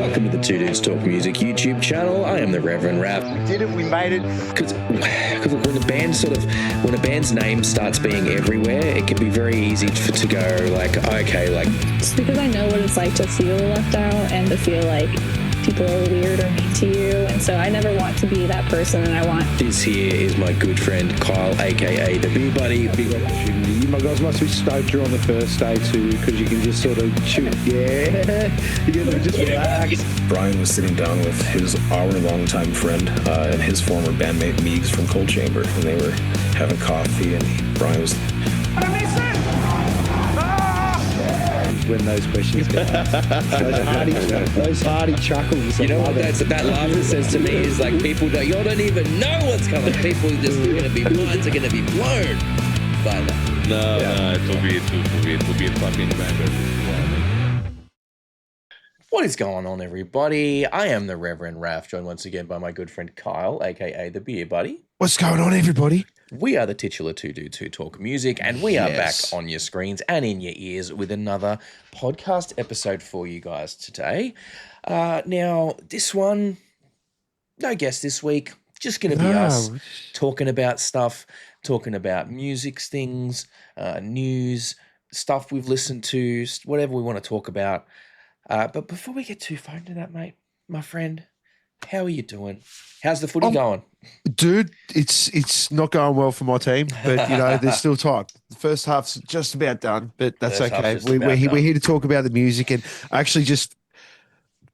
Welcome to the Two Dudes Talk Music YouTube channel. I am the Reverend Rap. We did it. We made it. Because when a band's name starts being everywhere, it can be very easy to go like, okay, like. It's because I know what it's like to feel left out and to feel like people are weird or mean to you, and so I never want to be that person, and I want. This here is my good friend Kyle, aka the Beer Buddy. Big opportunity. You guys must be stoked you're on the first day too, because you can just sort of shoot. Yeah, you can just relax. Brian was sitting down with his longtime friend and his former bandmate Meegs from Cold Chamber, and they were having coffee, and Brian was. When those questions go, those hearty chuckles. You know what that laughter says to me is like, people y'all don't even know what's coming. People just are gonna be minds are gonna be blown by that. No, it will be a fucking banger. What is going on, everybody? I am the Reverend Raf, joined once again by my good friend Kyle, aka the Beer Buddy. What's going on, everybody? We are the titular two dudes who talk music, and we are back on your screens and in your ears with another podcast episode for you guys today. Now, this one, no guest this week, just going to be us talking about stuff, talking about music things, news, stuff we've listened to, whatever we want to talk about. But before we get too far into that, mate, my friend, how are you doing? How's the footy going? Dude, it's not going well for my team, but you know, there's still time. The first half's just about done, but that's okay. We're here to talk about the music, and I actually just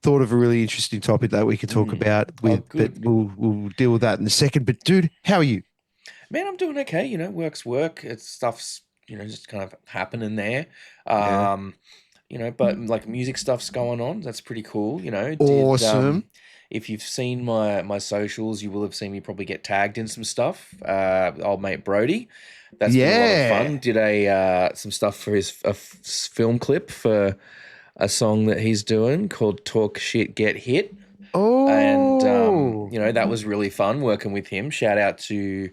thought of a really interesting topic that we could talk about but we'll deal with that in a second. But dude, how are you? Man, I'm doing okay. You know, work's work. It's stuff's, you know, just kind of happening there. You know, but like music stuff's going on. That's pretty cool. You know, awesome. If you've seen my socials, you will have seen me probably get tagged in some stuff. Old mate Brody, that's been a lot of fun. Did some stuff for his film clip for a song that he's doing called "Talk Shit Get Hit." Oh, and you know, that was really fun working with him. Shout out to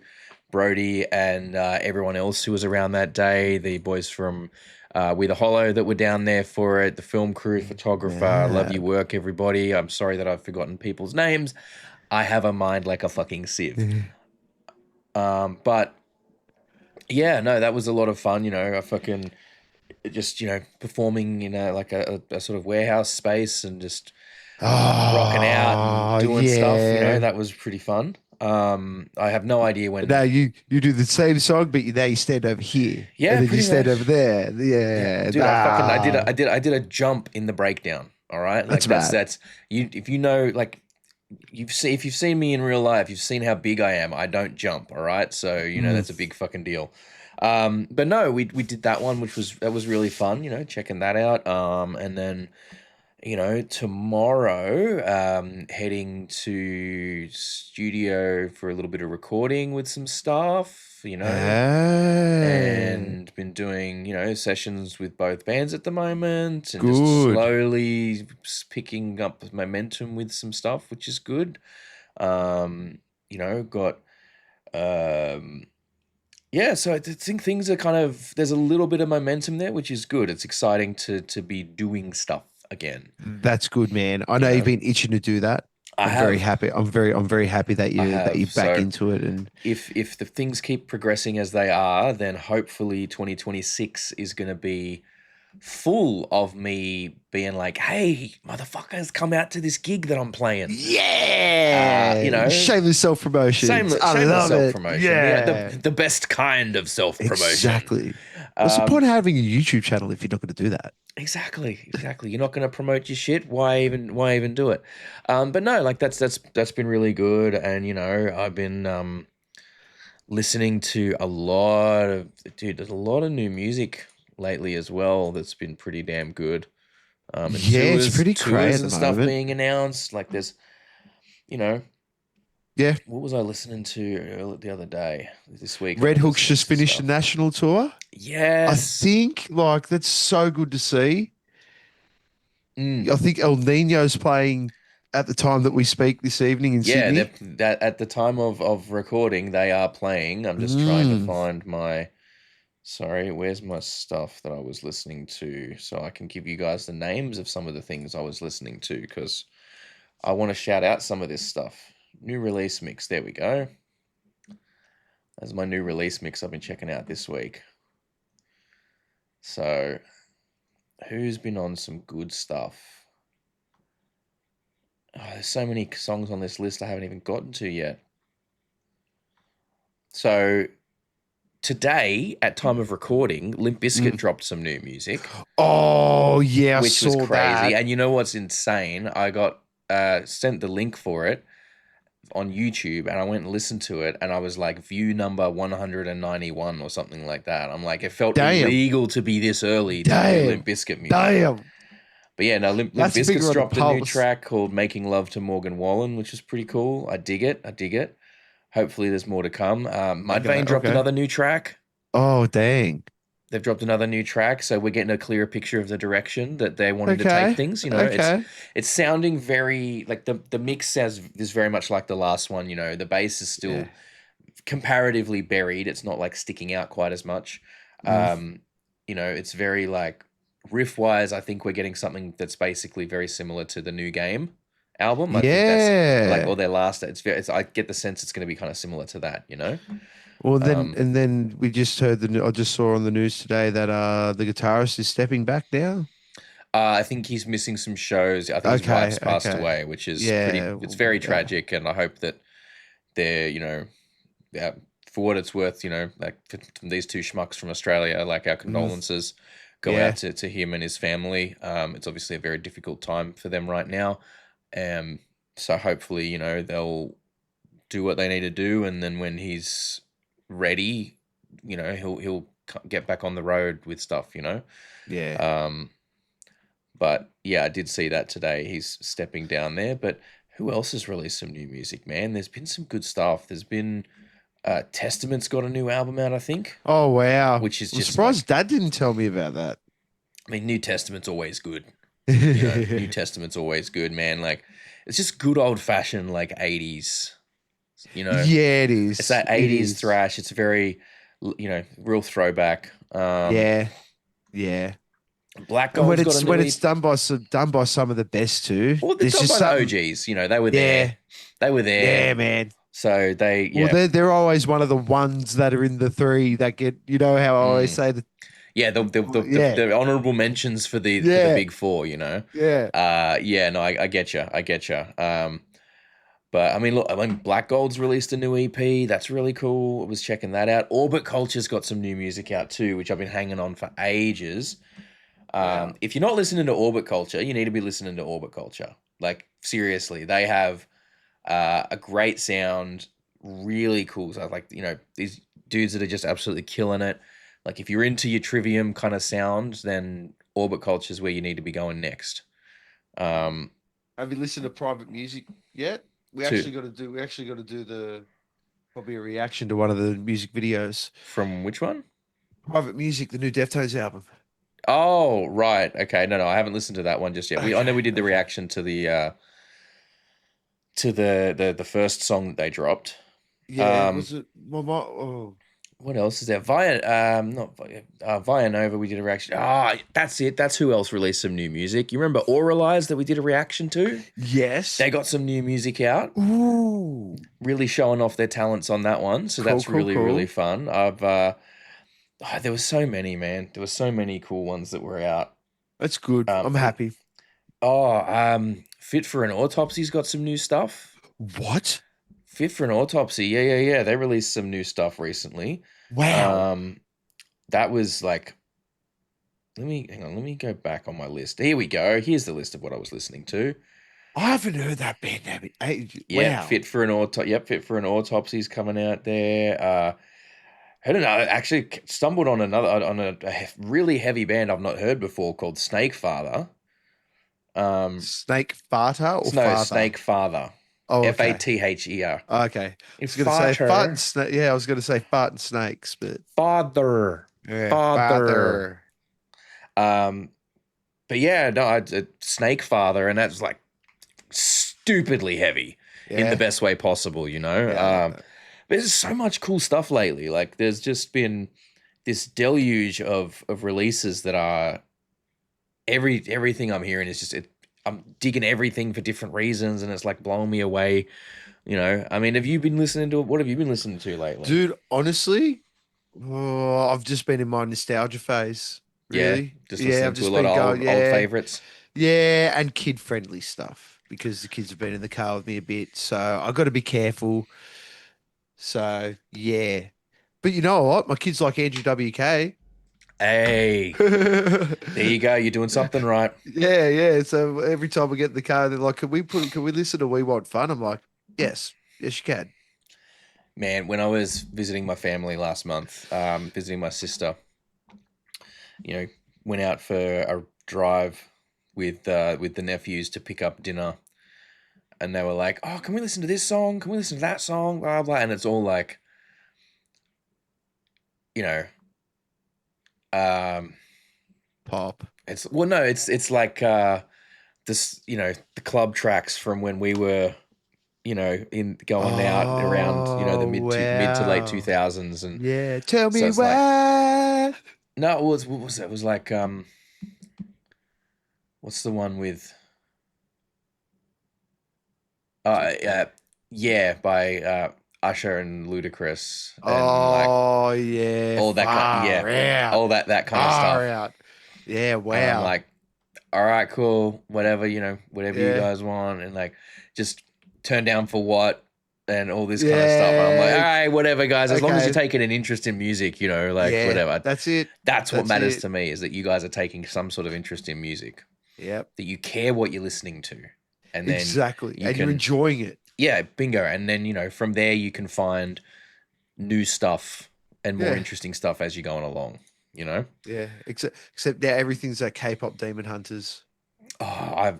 Brody and everyone else who was around that day. The boys from We the Hollow that were down there for it, the film crew, photographer. Love your work, everybody. I'm sorry that I've forgotten people's names. I have a mind like a fucking sieve. But yeah, no, that was a lot of fun. You know, I fucking just, you know, performing in like a sort of warehouse space and just rocking out and doing stuff. You know, that was pretty fun. I have no idea when. Now you do the same song, but now you stand over here. Yeah, and then you stand much over there. Yeah, dude, I did a jump in the breakdown. All right, like that's you. If you know, like if you've seen me in real life, you've seen how big I am. I don't jump. All right, so you know that's a big fucking deal. But no, we did that one, that was really fun. You know, checking that out. And then, you know, tomorrow, heading to studio for a little bit of recording with some staff, you know, and been doing, you know, sessions with both bands at the moment, and just slowly picking up momentum with some stuff, which is good. You know, got, yeah, so I think things are kind of, there's a little bit of momentum there, which is good. It's exciting to be doing stuff again. That's good, man. I know you've been itching to do that. I'm very happy. I'm very happy that you're back into it. And if the things keep progressing as they are, then hopefully 2026 is going to be full of me being like, "Hey, motherfuckers, come out to this gig that I'm playing." Yeah, you know, shameless self promotion. Shameless self promotion. Yeah, the best kind of self promotion. Exactly. What's the point of having a YouTube channel if you're not going to do that? Exactly. You're not going to promote your shit. Why even do it? But no, like that's been really good. And you know, I've been listening to there's a lot of new music lately as well. That's been pretty damn good. And it's pretty crazy and stuff being announced. Like there's, you know. Yeah. What was I listening to the other day, this week? Red Hook's just finished a national tour. Yes. I think, like, that's so good to see. I think El Nino's playing at the time that we speak this evening in Sydney. Yeah, at the time of recording, they are playing. I'm just trying to find my Sorry, where's my stuff that I was listening to so I can give you guys the names of some of the things I was listening to because I want to shout out some of this stuff. New release mix. There we go. That's my new release mix I've been checking out this week. So, who's been on some good stuff? Oh, there's so many songs on this list I haven't even gotten to yet. So, today, at time of recording, Limp Bizkit dropped some new music. Oh, yeah, which was I saw crazy. that. And you know what's insane? I got sent the link for it on YouTube, and I went and listened to it, and I was like view number 191 or something like that. I'm like, it felt illegal to be this early to do Limp Bizkit music. Damn. But yeah, no, Limp That's Bizkit's bigger on dropped the a new pulse. track called Making Love to Morgan Wallen, which is pretty cool. I dig it. Hopefully there's more to come. Mudvayne dropped another new track. Oh, dang. They've dropped another new track, so we're getting a clearer picture of the direction that they're wanting to take things. You know, it's sounding very like the mix sounds is very much like the last one. You know, the bass is still comparatively buried. It's not like sticking out quite as much. You know, it's very like riff wise. I think we're getting something that's basically very similar to the New Game album. I think that's like or their last. I get the sense it's going to be kind of similar to that. You know. Well, then we just heard I just saw on the news today that the guitarist is stepping back now. I think he's missing some shows. I think his wife's passed away, which is it's very tragic. And I hope that they're, you know, for what it's worth, you know, like these two schmucks from Australia, like our condolences go out to him and his family. It's obviously a very difficult time for them right now. So hopefully, you know, they'll do what they need to do. And then when he's ready, you know, he'll get back on the road with stuff, you know. But yeah, I did see that today. He's stepping down there. But who else has released some new music, man? There's been some good stuff. There's been Testament's got a new album out, I think. Oh wow! Which is I'm just surprised Dad didn't tell me about that. I mean, New Testament's always good. You know, New Testament's always good, man. Like it's just good old fashioned like 80s. You know, yeah, it is. It's that 80s thrash. It's very, you know, real throwback. Yeah. Black Gold's when it's done by some of the best too. Well, they're done by the OGs. You know, they were there. They were there. Yeah, man. So they, Well, they're always one of the ones that are in the three that get. You know how I always say that. Yeah, the honorable mentions for the big four. You know. Yeah. No, I get you. But I mean, look, Black Gold's released a new EP. That's really cool. I was checking that out. Orbit Culture's got some new music out too, which I've been hanging on for ages. If you're not listening to Orbit Culture, you need to be listening to Orbit Culture. Like seriously, they have a great sound, really cool. So like, you know, these dudes that are just absolutely killing it. Like if you're into your Trivium kind of sound, then Orbit Culture is where you need to be going next. Have you listened to Private Music yet? We actually got to do probably a reaction to one of the music videos. From which one? Private Music, the new Deftones album. Oh, right. Okay. No, I haven't listened to that one just yet. I know we did the reaction to the first song that they dropped. Yeah. Was it? What else is there? Via Nova, we did a reaction. That's it. That's who else released some new music. You remember Auralize that we did a reaction to? Yes. They got some new music out. Ooh. Really showing off their talents on that one. So that's really fun. There were so many, man. There were so many cool ones that were out. That's good. I'm happy. Fit for an Autopsy's got some new stuff. What? Fit for an Autopsy. Yeah. They released some new stuff recently. Wow. That was like, let me go back on my list. Here we go. Here's the list of what I was listening to. I haven't heard that band name. Yeah, wow. Fit for an Autopsy's coming out there. I don't know. I actually stumbled on a really heavy band I've not heard before called Snake Father. Snake Farter or no, Father? Snake Father. Oh, okay. Father. Okay. I was going to say fart and snake. Yeah, I was going to say fart and snakes, but Father. Yeah, Father. But yeah, no, it's Snake Father, and that's like stupidly heavy in the best way possible, you know. Yeah, there's so much cool stuff lately. Like there's just been this deluge of releases that are everything I'm hearing is just I'm digging everything for different reasons, and it's like blowing me away. I mean, have you been listening to what have you been listening to lately? Dude, honestly, I've just been in my nostalgia phase, Yeah, really. just Yeah, listening I've to a just lot been of going, old yeah, favorites. yeah, and kid-friendly stuff because the kids have been in the car with me a bit, so I got to be careful. So, yeah. But you know what? My kids like Andrew WK. Hey, there you go. You're doing something right. Yeah, yeah. So every time we get in the car, they're like, can we listen to We Want Fun? I'm like, yes, yes, you can. Man, when I was visiting my family last month, visiting my sister, you know, went out for a drive with the nephews to pick up dinner, and they were like, "Oh, can we listen to this song? Can we listen to that song?" Blah blah, and it's all like, you know, um, Pop. it's well, no, it's like this, the club tracks from when we were, in going out around, the Oh, mid to late two wow. thousands, and Yeah. Tell so me it's like, why. no, it was what was it? It was like what's the one with yeah, by Usher and Ludacris, and like Oh, yeah. all that kind, yeah, Far out. all that kind of Far stuff. out. Yeah, And I'm wow. like, all right, cool, whatever, whatever you Yeah. guys want, and like just turn down for what, and all this kind of stuff. And I'm like, all Yeah. right, whatever, guys, as long as you're Okay. taking an interest in music, like Yeah. whatever. That's it. That's what That's matters it. to me, is that you guys are taking some sort of interest in music, Yep. that you care what you're listening to, and then Exactly. you And you're can, enjoying it. yeah, bingo, and then from there you can find new stuff and more Yeah. interesting stuff as you're going along. You know. Yeah. Except now everything's that K-pop Demon Hunters. Oh,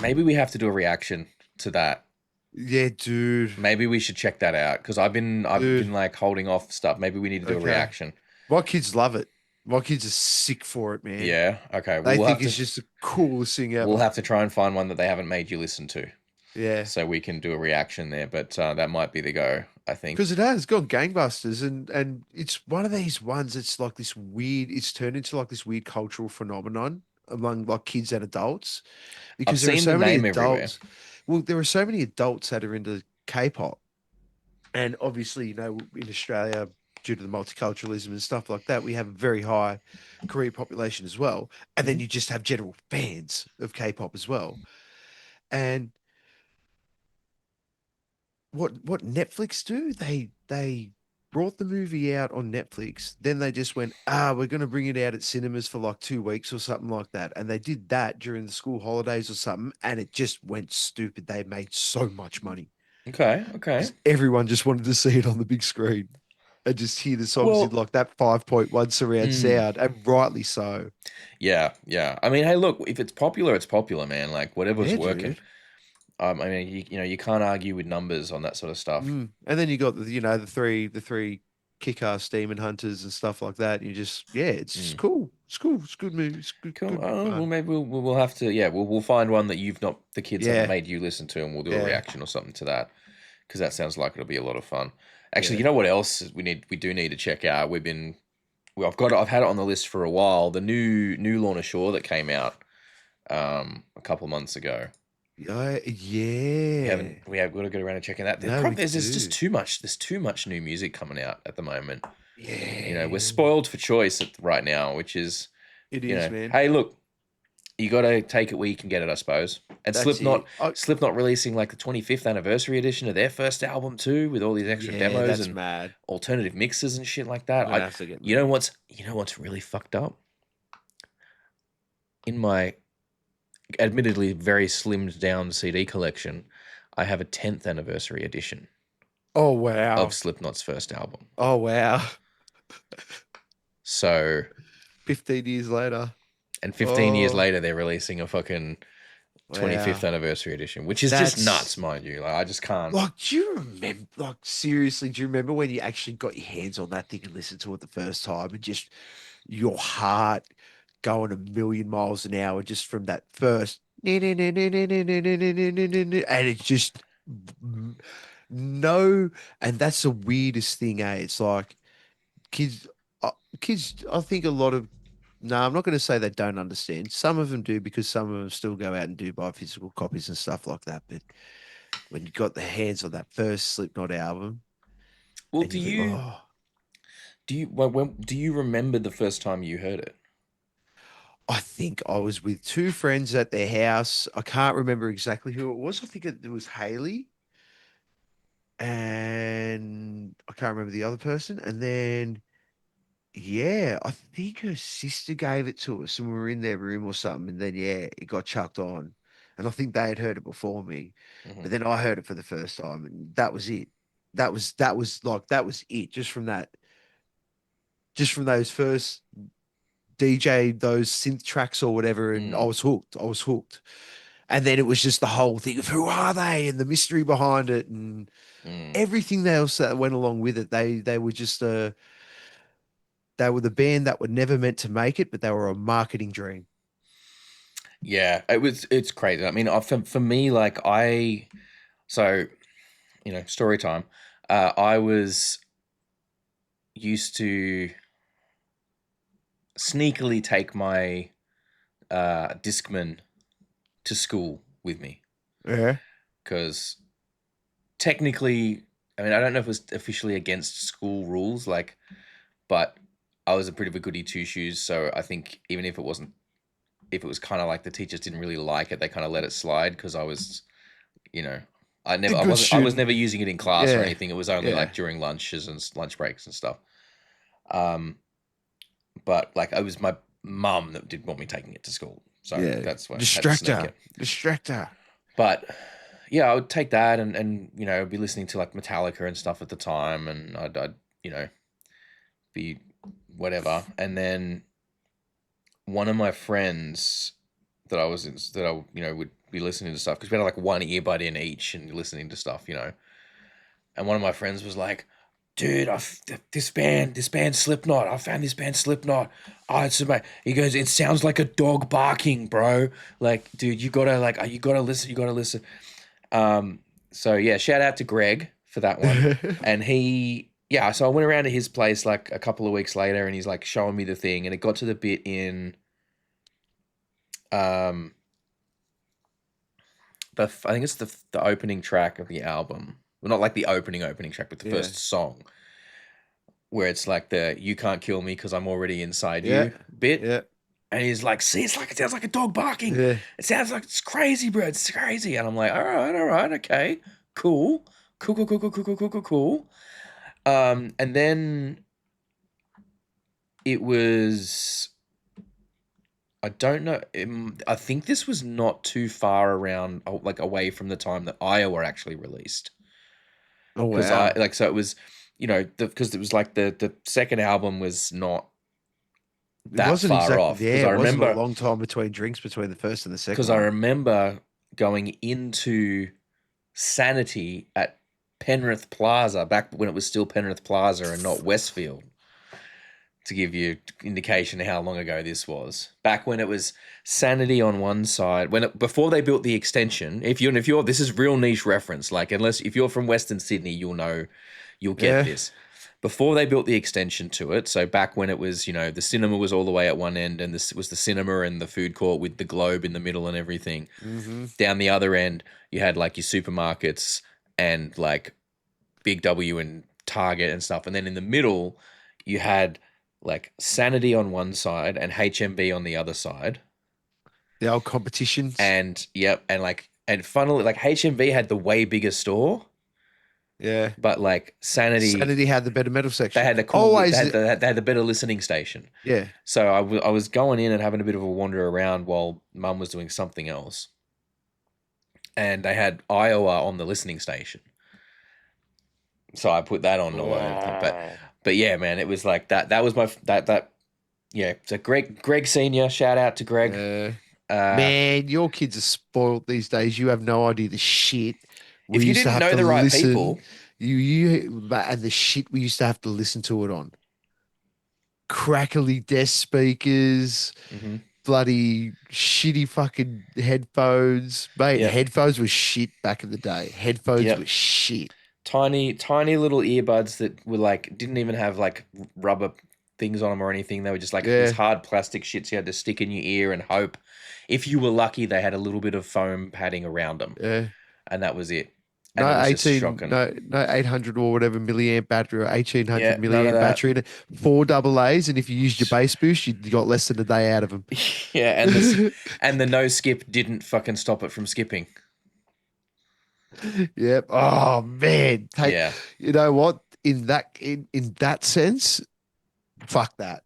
maybe we have to do a reaction to that. Yeah, dude. Maybe we should check that out, because I've been Dude. like holding off stuff. Maybe we need to do a Okay. reaction. My kids love it. My kids are sick for it, man. Yeah. Okay. Well, They think it's just the coolest thing we'll ever. have to try and find one that they haven't made you listen to, Yeah. so we can do a reaction there. But that might be the go, I think. Because it has gone gangbusters, and it's one of these ones that's like this weird. It's turned into like this weird cultural phenomenon among like kids and adults, I've because there are seen the so many name everywhere. adults. Well, there are so many adults that are into K-pop, and obviously, in Australia, due to the multiculturalism and stuff like that, we have a very high Korean population as well, and then Mhm. you just have general fans of K-pop as well, and what Netflix do, they brought the movie out on Netflix, then they just went, we're going to bring it out at cinemas for like 2 weeks or something like that, and they did that during the school holidays or something, and it just went stupid. They made so much money Okay. Okay. because everyone just wanted to see it on the big screen and just hear the songs in Well. like that 5.1 surround Mm, sound, and rightly so. yeah. Yeah. I mean, hey, look, if it's popular, it's popular, man. Like whatever's Yeah, working. dude. I mean, you can't argue with numbers on that sort of stuff. And then you got the three kick-ass demon hunters and stuff like that. And you just, yeah, it's just Mm. cool. It's cool. It's good movie. It's good, Cool. good Oh, well, fun. maybe we'll have to. Yeah, we'll find one that the kids haven't Yeah, made you listen to, and we'll do a yeah, reaction or something to that, because that sounds like it'll be a lot of fun. Actually, yeah. you know what else we do need to check out? I've had it on the list for a while. The new Lorna Shore that came out a couple months ago. Yeah. We have got to get around to checking that. No, we There's just do. too much. There's too much new music coming out at the moment. We're Yeah. spoiled for choice right now, which is, It is, man. hey, look, you got to take it where you can get it, I suppose. And That's Slipknot, it. Oh, Slipknot releasing like the 25th anniversary edition of their first album too, with all these extra yeah, demos that's and mad. alternative mixes and shit like I'm that. gonna have to get You know that. what's really fucked up? In my admittedly very slimmed down CD collection, I have a 10th anniversary edition Oh of wow. Slipknot's first album. Oh wow. So, 15 years later. and 15 years Oh later, they're releasing a fucking 25th wow. anniversary edition, which is just That's nuts, mind you. Like, I just can't. like, do you remember? Like, seriously, do you remember when you actually got your hands on that thing and listened to it the first time, and just your heart going a million miles an hour just from that first, and it's just no, and that's the weirdest thing, eh? It's like kids, kids. I think a lot of. No, I'm not going to say they don't understand. Some of them do because some of them still go out and do buy physical copies and stuff like that. But when you got the hands on that first Slipknot album, Well, and you think, oh, do you remember the first time you heard it? I think I was with two friends at their house. I can't remember exactly who it was. I think it was Haley, and I can't remember the other person. And then, yeah, I think her sister gave it to us, and we were in their room or something. And then, yeah, it got chucked on, and I think they had heard it before me, Mm-hmm. but then I heard it for the first time, and that was it. That was it. Just from those first DJ, those synth tracks or whatever, and I was hooked. I was hooked. And then it was just the whole thing of who are they and the mystery behind it and everything else that went along with it. They were just they were the band that were never meant to make it, but they were a marketing dream. Yeah, it's crazy. I mean, for me, like story time. I was used to sneakily take my Discman to school with me. Yeah. Because technically, I mean, I don't know if it was officially against school rules, like, but I was a pretty of a goody two shoes. So I think even if it was kind of like the teachers didn't really like it, they kind of let it slide because I was, I was never using it in class or anything. It was only like during lunches and lunch breaks and stuff. But like it was my mum that did want me taking it to school, so that's why distractor. But yeah, I would take that and be listening to like Metallica and stuff at the time, and I'd be whatever. And then one of my friends that I would be listening to stuff because we had like one earbud in each and listening to stuff, and one of my friends was like, dude, this band Slipknot. I found this band Slipknot. Oh, it's amazing. He goes, it sounds like a dog barking, bro. Like, dude, you gotta listen. You gotta listen. So yeah, shout out to Greg for that one. And so I went around to his place like a couple of weeks later, and he's like showing me the thing, and it got to the bit in, I think it's the opening track of the album. Well, not like the opening track, but the first song, where it's like the "You can't kill me because I'm already inside you" bit. Yeah. And he's like, "See, it sounds like a dog barking. Yeah. It sounds like it's crazy, bro. It's crazy." And I'm like, "All right, okay, cool. And then it was, I don't know. I think this was not too far around, like away from the time that Iowa actually released. Oh wow! Because so it was, because it was like the second album was not that far off. Yeah, it wasn't a long time between drinks between the first and the second. Because I remember going into Sanity at Penrith Plaza back when it was still Penrith Plaza and not Westfield. To give you indication of how long ago this was, back when it was Sanity on one side, before they built the extension. If you're this is real niche reference. Like if you're from Western Sydney, you'll get this. Before they built the extension to it, so back when it was, the cinema was all the way at one end, and this was the cinema and the food court with the globe in the middle and everything. Mm-hmm. Down the other end, you had like your supermarkets and like Big W and Target and stuff, and then in the middle, you had like Sanity on one side and HMB on the other side. The old competitions. And funnily, like HMB had the way bigger store. Yeah. But like Sanity had the better metal section. They had they had the better listening station. Yeah. So I was going in and having a bit of a wander around while Mum was doing something else. And they had Iowa on the listening station. So I put that on a lot. But yeah, man, it was like that. That was my yeah. So Greg Senior, shout out to Greg. Man, your kids are spoiled these days. You have no idea the shit. If you didn't know the right people, and the shit we used to have to listen to it on. Crackly desk speakers, bloody shitty fucking headphones. Mate, headphones were shit back in the day. Headphones were shit. tiny little earbuds that were like didn't even have like rubber things on them or anything. They were just like this Yeah. hard plastic shits you had to stick in your ear and hope. If you were lucky, they had a little bit of foam padding around them, Yeah. and that was it. And it No was just 18, shocking. no 800 or whatever milliamp battery or 1800 Yeah, none of milliamp that. battery, and 4 AA's. And if you used your bass boost, you got less than a day out of them. Yeah, and the no skip didn't fucking stop it from skipping. Yep. Oh man. Yeah. You know what? In that sense, fuck that.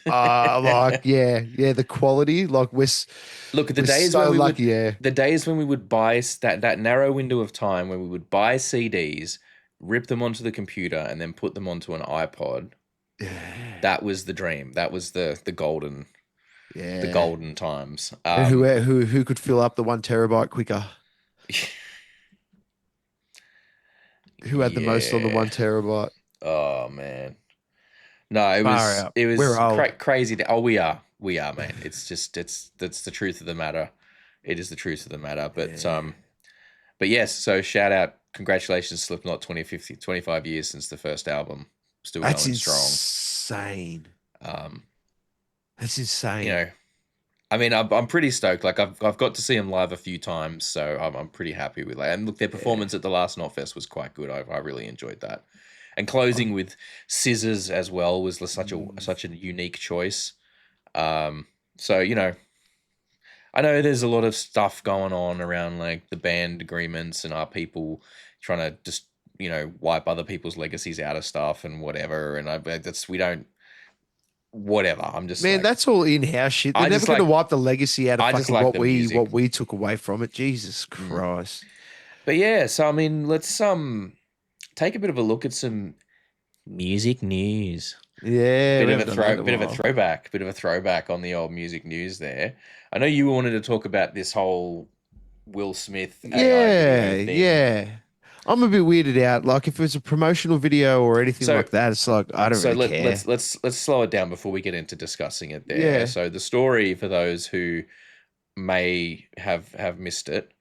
Like yeah, the quality, like Look, we're so lucky, yeah. the days when we would buy that narrow window of time when we would buy CDs, rip them onto the computer, and then put them onto an iPod. Yeah. That was the dream. That was the golden times. And who could fill up the 1 terabyte quicker? Who had the most on the 1 terabyte? Oh man. No, Far out. it was We're old. crazy. Oh, we are, man. It's just that's the truth of the matter. It is the truth of the matter. But yes. So shout out, congratulations, Slipknot, 25 years since the first album, still That's going strong. insane. That's insane. You know, I mean, I'm pretty stoked. Like I've got to see them live a few times, so I'm pretty happy with that. And look, their performance at the last Knotfest was quite good. I really enjoyed that. And closing with Scissors as well was such a unique choice. So you know, I know there's a lot of stuff going on around like the band agreements and are people trying to just wipe other people's legacies out of stuff and whatever. And we don't. Whatever. I'm just man, like, that's all in-house shit. They're never going to wipe the legacy out of fucking what we took away from it. Jesus Christ. But yeah, so I mean, let's take a bit of a look at some music news. Yeah, bit of a throwback on the old music news there. I know you wanted to talk about this whole Will Smith AI video thing. Yeah. I'm a bit weirded out. Like if it's a promotional video or anything like that, it's like I don't really care. Let's slow it down before we get into discussing it there. Yeah. So the story, for those who may have missed it,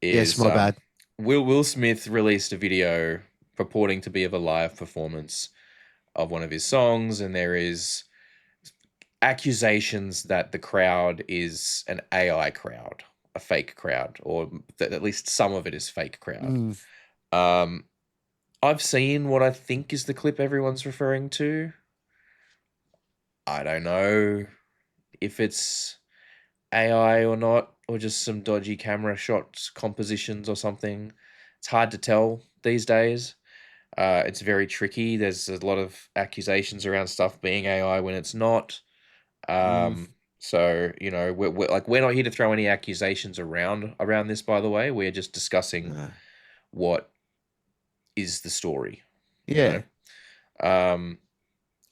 is yes, my bad. Will Smith released a video purporting to be of a live performance of one of his songs, and there is accusations that the crowd is an AI crowd, a fake crowd, or that at least some of it is fake crowd. I've seen what I think is the clip everyone's referring to. I don't know if it's AI or not, or just some dodgy camera shots, compositions or something. It's hard to tell these days. It's very tricky. There's a lot of accusations around stuff being AI when it's not. So we're not here to throw any accusations around this. By the way, we're just discussing what is the story. Yeah. I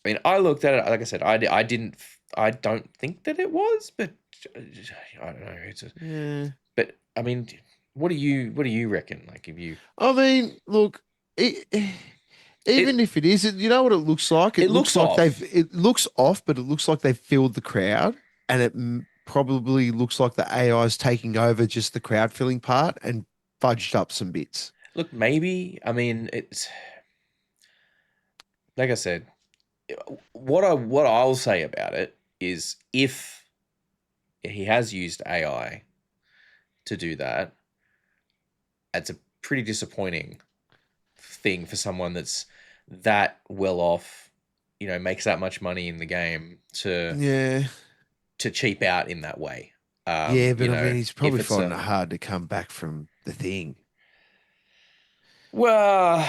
mean, I looked at it. Like I said, I don't think that it was, but I don't know. But I mean, what do you reckon? Like, if you, I mean, look, even if it isn't, you know what it looks like? It looks like off. It looks off, but it looks like they've filled the crowd, and it probably looks like the AI is taking over just the crowd filling part and fudged up some bits. Look, maybe. I mean, it's like I said. What I'll say about it is, if he has used AI to do that, it's a pretty disappointing thing for someone that's that well off, makes that much money in the game to cheap out in that way. But I mean, he's probably finding it hard to come back from the thing. Well,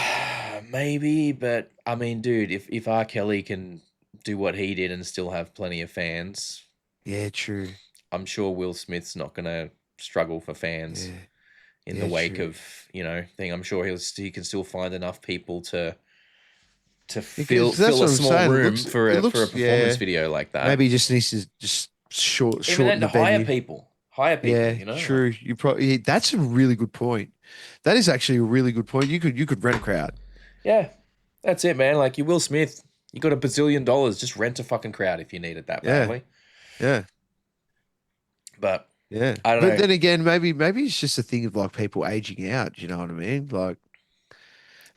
maybe, but I mean, dude, if R. Kelly can do what he did and still have plenty of fans, yeah, true. I'm sure Will Smith's not gonna struggle for fans in the wake of thing. I'm sure he can still find enough people to fill a small room for a performance video like that. Maybe he just needs to shorten the venue. Hire people. Yeah, true. You probably that's a really good point. That is actually a really good point. You could rent a crowd. Yeah, that's it, man. Like, you Will Smith, you got $1 bazillion. Just rent a fucking crowd if you need it that badly. Yeah. But yeah, I don't know. But then again, maybe it's just a thing of like people aging out. You know what I mean? Like,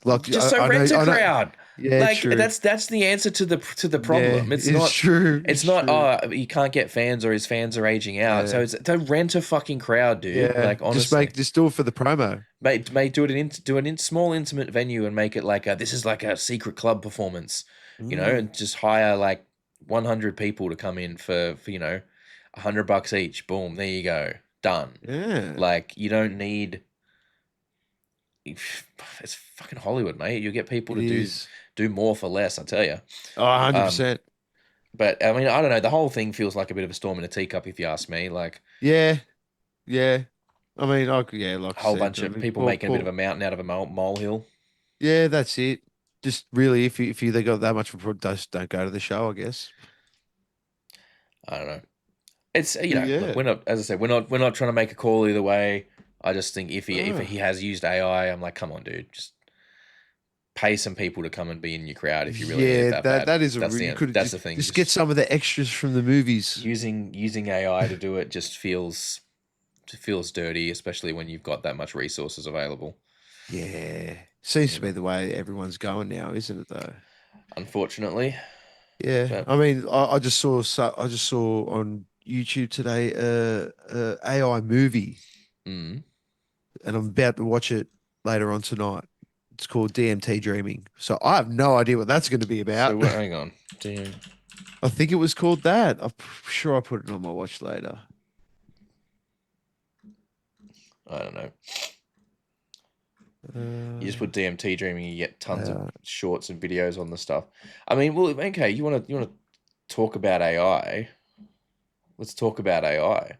Like Just so I rent a know. crowd. Yeah, Like true. that's the answer to the Yeah, problem. It's not true. it's not you can't get fans or his fans are aging out. So Yeah. it's to rent a fucking crowd, dude. Yeah, Like honestly. just do it for the promo. Mate, do it in small intimate venue and make it like this is like a secret club performance, and just hire like 100 people to come in for $100 each. Boom, there you go, done. Yeah, Like you don't need. It's fucking Hollywood, mate. You get people it to is. do more for less. I tell you. Oh, 100%. But I mean, I don't know. The whole thing feels like a bit of a storm in a teacup, if you ask me. Like Yeah, yeah. I mean, yeah, like a I whole said, bunch I of mean, people making a bit of a mountain out of a molehill. yeah, that's it. Just really, if they got that much of a just don't go to the show, I guess. I don't know. It's But look, yeah. we're not, as I said, we're not trying to make a call either way. I just think if he has used AI, I'm like, come on, dude, just pay some people to come and be in your crowd if you really need it Yeah, that that bad. that is That's you could that's the thing. just get some of the extras from the movies. Using AI to do it just feels dirty, especially when you've got that much resources available. Yeah, seems to be the way everyone's going now, isn't it? Though. Unfortunately, Yeah, but I mean, I just saw on YouTube today AI movie, mm, and I'm about to watch it later on tonight. It's called DMT Dreaming. So I have no idea what that's going to be about. so hang on, damn, I think it was called that. I'm sure I put it on my watch later. I don't know. You just Uh, put DMT dreaming, you get tons of uh, shorts and videos on the stuff. I mean, well, okay, you want to talk about AI? Let's talk about AI.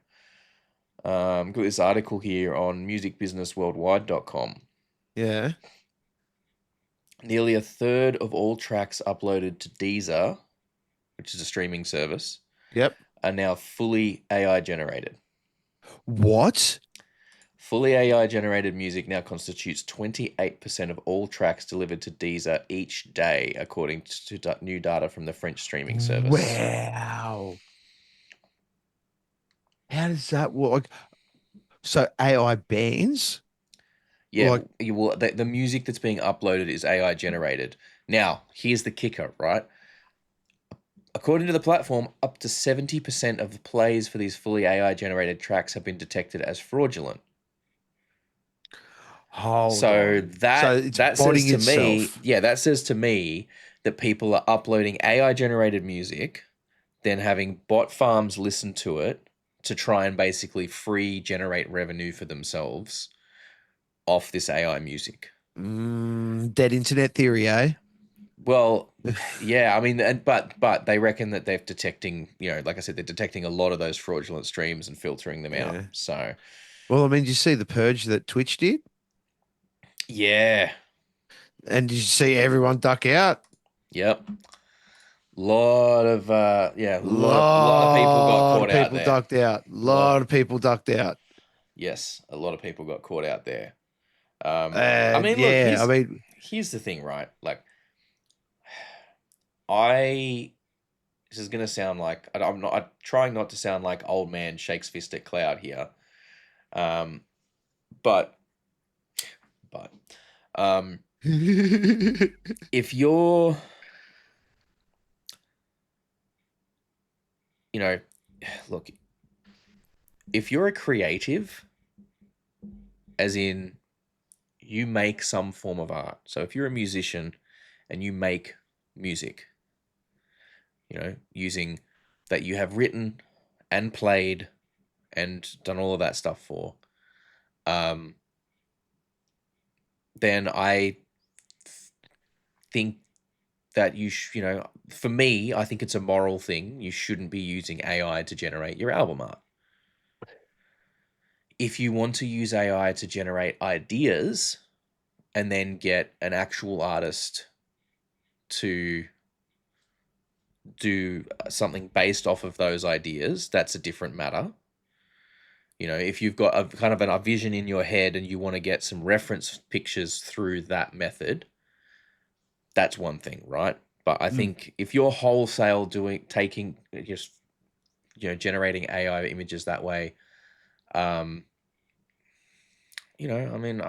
Got this article here on musicbusinessworldwide.com. yeah. Nearly a third of all tracks uploaded to Deezer, which is a streaming service, Yep. are now fully AI generated. What? Fully AI generated music now constitutes 28% of all tracks delivered to Deezer each day, according to new data from the French streaming service. Wow. How does that work? So AI bands? Yeah, Like, the music that's being uploaded is AI generated. Now, here's the kicker, right? According to the platform, up to 70% of the plays for these fully AI generated tracks have been detected as fraudulent. hold So on. So it's that says botting to me, itself. yeah, that says to me that people are uploading AI generated music, then having bot farms listen to it to try and basically free generate revenue for themselves off this AI music. Dead internet theory, eh? Well, yeah, I mean, but they reckon that they're detecting, like I said, they're detecting a lot of those fraudulent streams and filtering them out. Yeah. So, Well, I mean, did you see the purge that Twitch did? yeah, And did you see everyone duck out? yep, lot of lot of people got Lot of caught out people there. ducked out. Lot, Lot of people ducked out. yes, a lot of people got caught out there. I And mean, look, yeah, I mean, here's the thing, right? Like, I this is gonna sound like I'm trying not to sound like old man shakes fist at cloud here. Um, but um, if you're, look, if you're a creative, as in you make some form of art. So if you're a musician and you make music, using that you have written and played and done all of that stuff for, then I think that for me, I think it's a moral thing. You shouldn't be using AI to generate your album art. If you want to use AI to generate ideas and then get an actual artist to do something based off of those ideas, that's a different matter. If you've got a kind of a vision in your head and you want to get some reference pictures through that method, that's one thing, right? But I think if you're wholesale taking just generating AI images that way, I mean,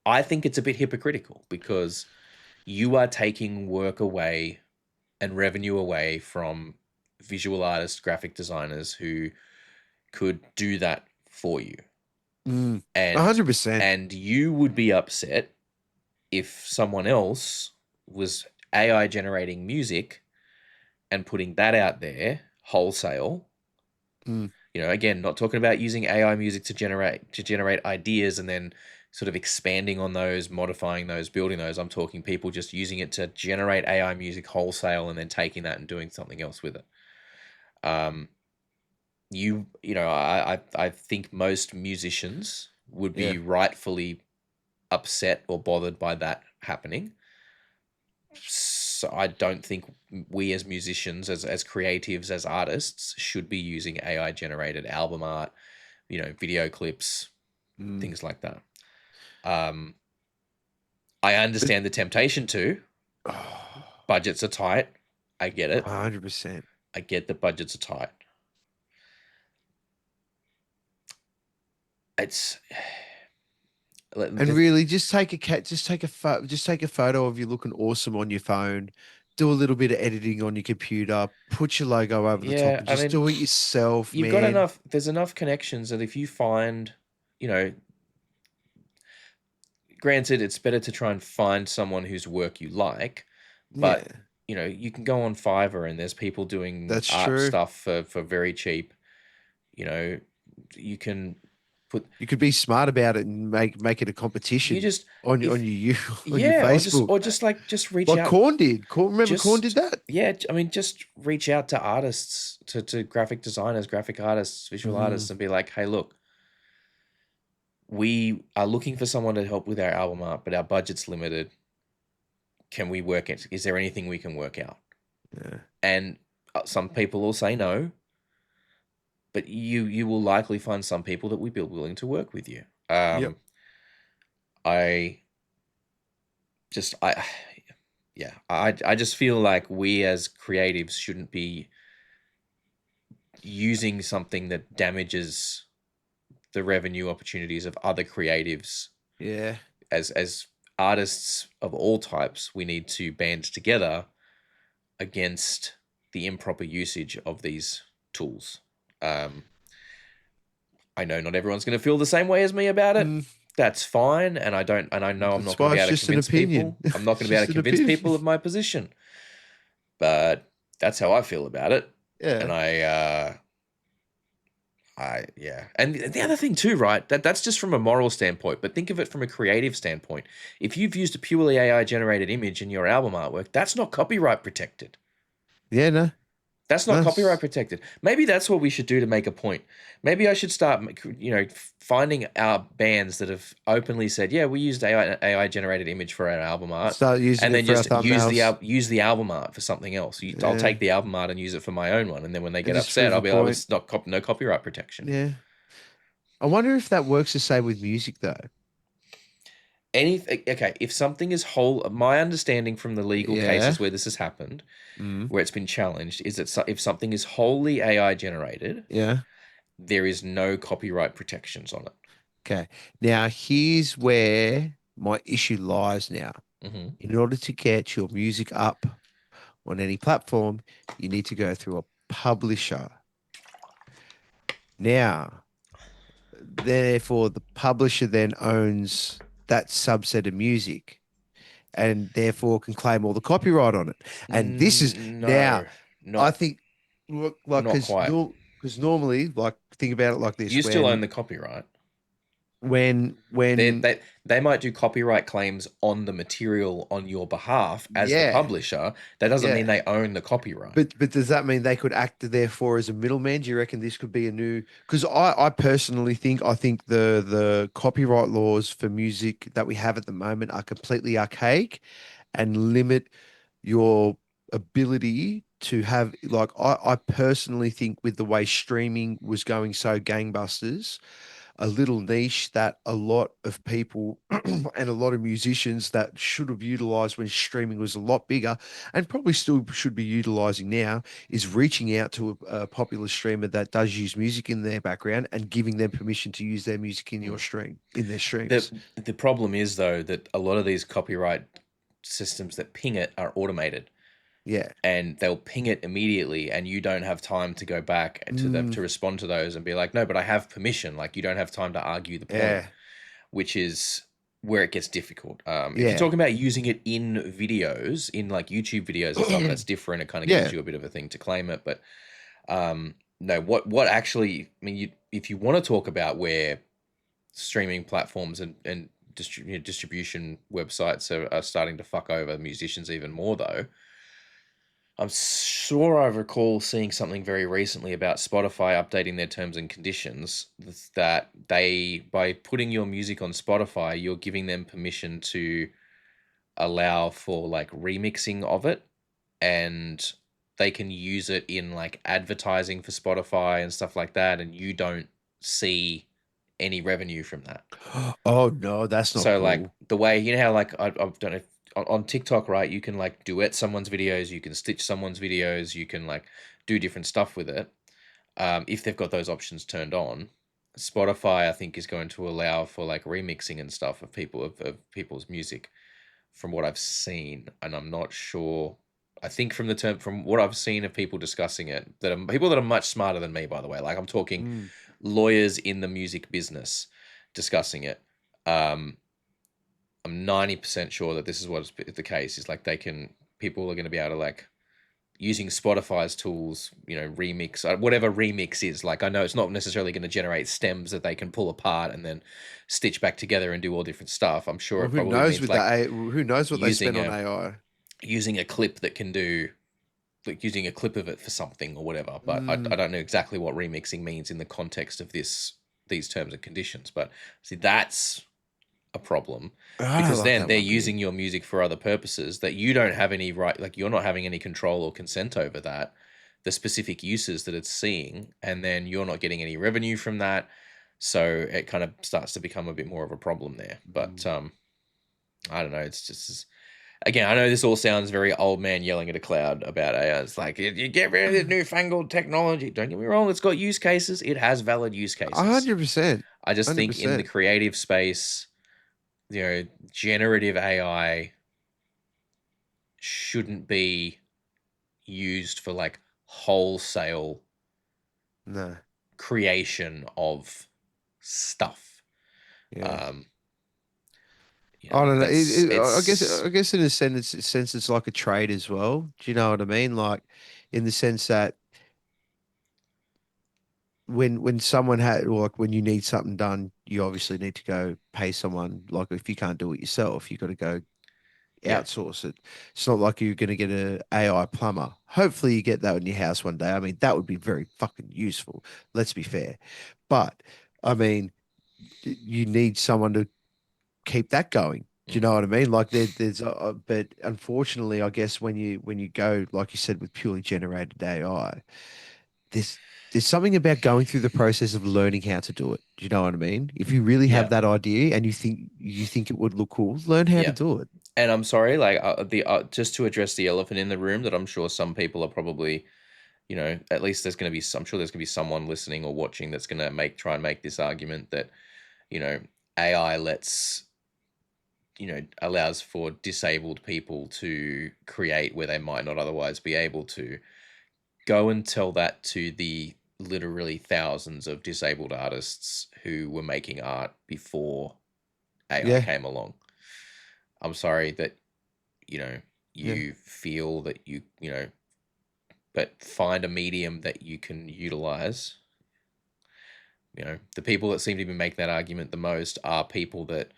I think it's a bit hypocritical because you are taking work away and revenue away from visual artists, graphic designers who could do that for you. And 100%. and you would be upset if someone else was AI generating music and putting that out there wholesale. Again, not talking about using AI music to generate ideas and then sort of expanding on those, modifying those, building those. I'm talking people just using it to generate AI music wholesale and then taking that and doing something else with it. I think most musicians would be rightfully upset or bothered by that happening. So I don't think we as musicians, as creatives, as artists, should be using AI generated album art, video clips, things like that. I understand the temptation to. Budgets are tight. I get it. 100%. I get that budgets are tight. It's and really just take a photo of you looking awesome on your phone. Do a little bit of editing on your computer. Put your logo over the top and just do it yourself, you've man. got enough. There's enough connections that if you find, granted, it's better to try and find someone whose work you like, but you can go on Fiverr and there's people doing That's art true. stuff for very cheap. You can put. You could be smart about it and make it a competition. You just on your yeah, Facebook, or just reach like out. Korn did. Remember Korn did that? Yeah, I mean, just reach out to artists, to graphic designers, graphic artists, visual artists, and be like, hey, look, we are looking for someone to help with our album art, but our budget's limited. Can we work it? Is there anything we can work out? Yeah. And some people will say no, but you will likely find some people that will be willing to work with you. I just feel like we as creatives shouldn't be using something that damages the revenue opportunities of other creatives. Yeah. As artists of all types, we need to band together against the improper usage of these tools. I know not everyone's going to feel the same way as me about it. That's fine, and I know I'm not going to be able to convince people. I'm not going to be able to convince people of my position, but that's how I feel about it. Yeah. And and the other thing too, right? That's just from a moral standpoint, but think of it from a creative standpoint. If you've used a purely AI generated image in your album artwork, that's not copyright protected. Yeah, no. That's not copyright protected. Maybe that's what we should do to make a point. Maybe I should start, finding our bands that have openly said, yeah, we used AI generated image for our album art. Start using and then it for just our use the album art for something else. I'll take the album art and use it for my own one. And then when they get just upset, prove I'll the be like, point. it's not no copyright protection. Yeah. I wonder if that works the same with music though. If something is my understanding from the legal cases where this has happened, where it's been challenged, is that if something is wholly AI generated, there is no copyright protections on it. Okay. Now here's where my issue lies now. In order to get your music up on any platform, you need to go through a publisher. Now, therefore, the publisher then owns that subset of music and therefore can claim all the copyright on it. And this is I think, look, like, because normally, like, think about it like this. You still own the copyright. When they might do copyright claims on the material on your behalf as the publisher, that doesn't mean they own the copyright. But does that mean they could act therefore as a middleman? Do you reckon this could be a new? Because I personally think the copyright laws for music that we have at the moment are completely archaic and limit your ability to have, like, I personally think with the way streaming was going so gangbusters, a little niche that a lot of people and a lot of musicians that should have utilized when streaming was a lot bigger and probably still should be utilizing now is reaching out to a popular streamer that does use music in their background and giving them permission to use their music in your stream, in their streams. The problem is though that a lot of these copyright systems that ping it are automated. Yeah. And they'll ping it immediately, and you don't have time to go back to them to respond to those and be like, no, but I have permission. Like, you don't have time to argue the point, Yeah. which is where it gets difficult. If Yeah. you're talking about using it in videos, in like YouTube videos and stuff, that's different. It kind of gives you a bit of a thing to claim it. But no, what actually, I mean, if you want to talk about where streaming platforms and distribution websites are starting to fuck over musicians even more, though, I'm sure I recall seeing something very recently about Spotify updating their terms and conditions that they, by putting your music on Spotify, you're giving them permission to allow for like remixing of it, and they can use it in like advertising for Spotify and stuff like that, and you don't see any revenue from that. Oh no, that's not So cool. like the way, you know how like I don't know if, on TikTok, right? You can like duet someone's videos, you can stitch someone's videos, you can like do different stuff with it. If they've got those options turned on, Spotify I think is going to allow for like remixing and stuff of people's music, from what I've seen, and I'm not sure. I think from what I've seen of people discussing it, that are people that are much smarter than me, by the way. Like I'm talking lawyers in the music business discussing it. I'm 90% sure that this is what is the case. Is like people are going to be able to like using Spotify's tools, you know, remix, whatever remix is. Like I know it's not necessarily going to generate stems that they can pull apart and then stitch back together and do all different stuff. I'm sure Well, it who probably knows means with like who knows what they spend on AI? using a clip that can do, like using a clip of it for something or whatever. But I don't know exactly what remixing means in the context of these terms and conditions. But see, that's a problem, because then they're using your music for other purposes that you don't have any right, like you're not having any control or consent over that, the specific uses that it's seeing, and then you're not getting any revenue from that. So it kind of starts to become a bit more of a problem there. But I don't know, it's just, again, I know this all sounds very old man yelling at a cloud about AI. It's like, you get rid of this newfangled technology. Don't get me wrong, it's got use cases. It has valid use cases. 100%. I just think in the creative space, you know, generative AI shouldn't be used for like wholesale creation of stuff. Yeah. You know, I don't know. I guess in a sense it's like a trade as well. Do you know what I mean? Like in the sense that when someone like when you need something done, you obviously need to go pay someone. Like if you can't do it yourself, you got to go outsource it. It's not like you're going to get a AI plumber. Hopefully you get that in your house one day. I mean, that would be very fucking useful. Let's be fair. But I mean, you need someone to keep that going. Do you know what I mean? Like but unfortunately, I guess when you go, like you said, with purely generated AI, there's something about going through the process of learning how to do it. Do you know what I mean? If you really have that idea and you think it would look cool, learn how to do it. And I'm sorry, like just to address the elephant in the room that I'm sure some people are probably, you know, at least there's going to be I'm sure there's going to be someone listening or watching that's going to try and make this argument that, you know, AI allows for disabled people to create where they might not otherwise be able to. Go and tell that to the literally thousands of disabled artists who were making art before AI came along. I'm sorry that, you know, you feel that you know, but find a medium that you can utilize. You know, the people that seem to be making that argument the most are people that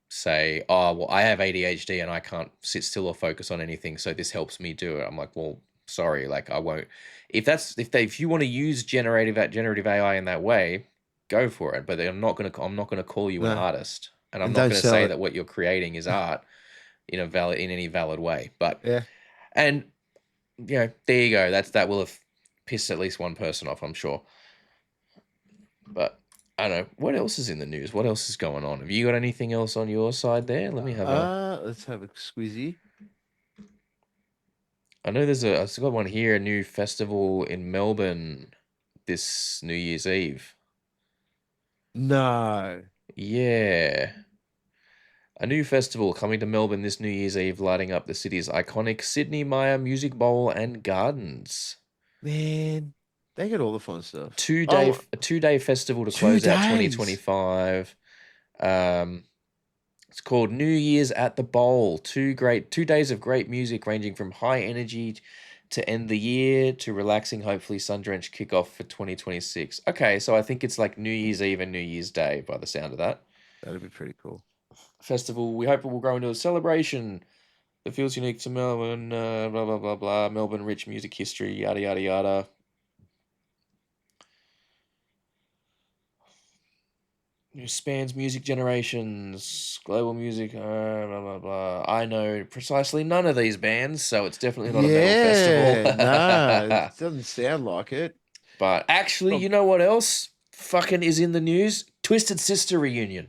say, oh, well, I have ADHD and I can't sit still or focus on anything, so this helps me do it. I'm like, well, sorry, like I won't. If you want to use generative AI in that way, go for it. But I'm not gonna call you an artist, and I'm not gonna say that what you're creating is art in any valid way. But and you know, there you go. That will have pissed at least one person off, I'm sure. But I don't know. What else is in the news? What else is going on? Have you got anything else on your side there? Let me have a. Let's have a squeezy. I know I've got one here, a new festival in Melbourne this New Year's Eve. No. Yeah. A new festival coming to Melbourne this New Year's Eve, lighting up the city's iconic Sydney Maya Music Bowl and Gardens. Man, they got all the fun stuff. A 2-day festival to 2 close out days. 2025. It's called New Year's at the Bowl. 2 days of great music ranging from high energy to end the year to relaxing, hopefully sun-drenched kickoff for 2026. Okay, so I think it's like New Year's Eve and New Year's Day by the sound of that. That'd be pretty cool. Festival, we hope it will grow into a celebration that feels unique to Melbourne, blah, blah, blah, blah. Melbourne rich music history, yada, yada, yada. It spans music generations, global music, blah, blah, blah. I know precisely none of these bands, so it's definitely not a metal festival. Nah, it doesn't sound like it. But actually, you know what else fucking is in the news? Twisted Sister reunion.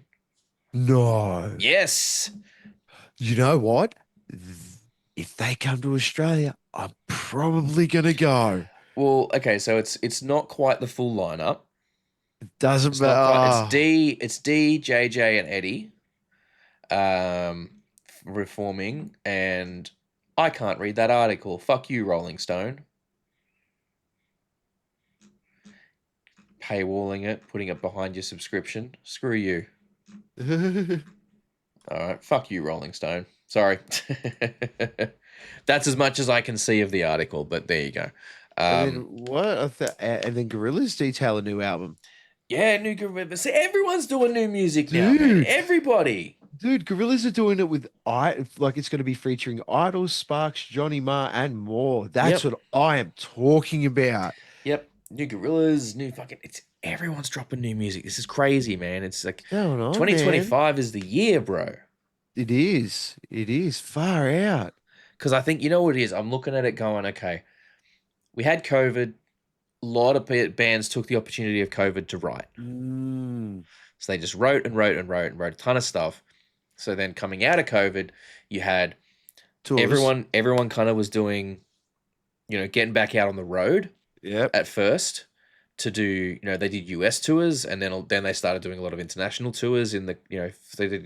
No. Yes. You know what? If they come to Australia, I'm probably gonna go. Well, okay, so it's not quite the full lineup. It doesn't It's not matter. quite, it's D, JJ, and Eddie, reforming, and I can't read that article. Fuck you, Rolling Stone. Paywalling it, putting it behind your subscription. Screw you. All right, fuck you, Rolling Stone. Sorry. That's as much as I can see of the article, but there you go. And then what? And then Gorillaz detail a new album. Yeah, new Gorillaz. See, everyone's doing new music now, man. Dude. Everybody. Dude, Gorillaz are doing it with like it's going to be featuring Idols, Sparks, Johnny Marr, and more. That's what I am talking about. Yep, new Gorillaz, new fucking. It's everyone's dropping new music. This is crazy, man. It's like 2025 is the year, bro. It is. It is far out. Because I think you know what it is. I'm looking at it going, okay. We had COVID. A lot of bands took the opportunity of COVID to write. So they just wrote and wrote and wrote and wrote a ton of stuff. So then coming out of COVID, you had tours. Everyone kind of was doing, getting back out on the road at first to do, they did US tours and then they started doing a lot of international tours in the, they did,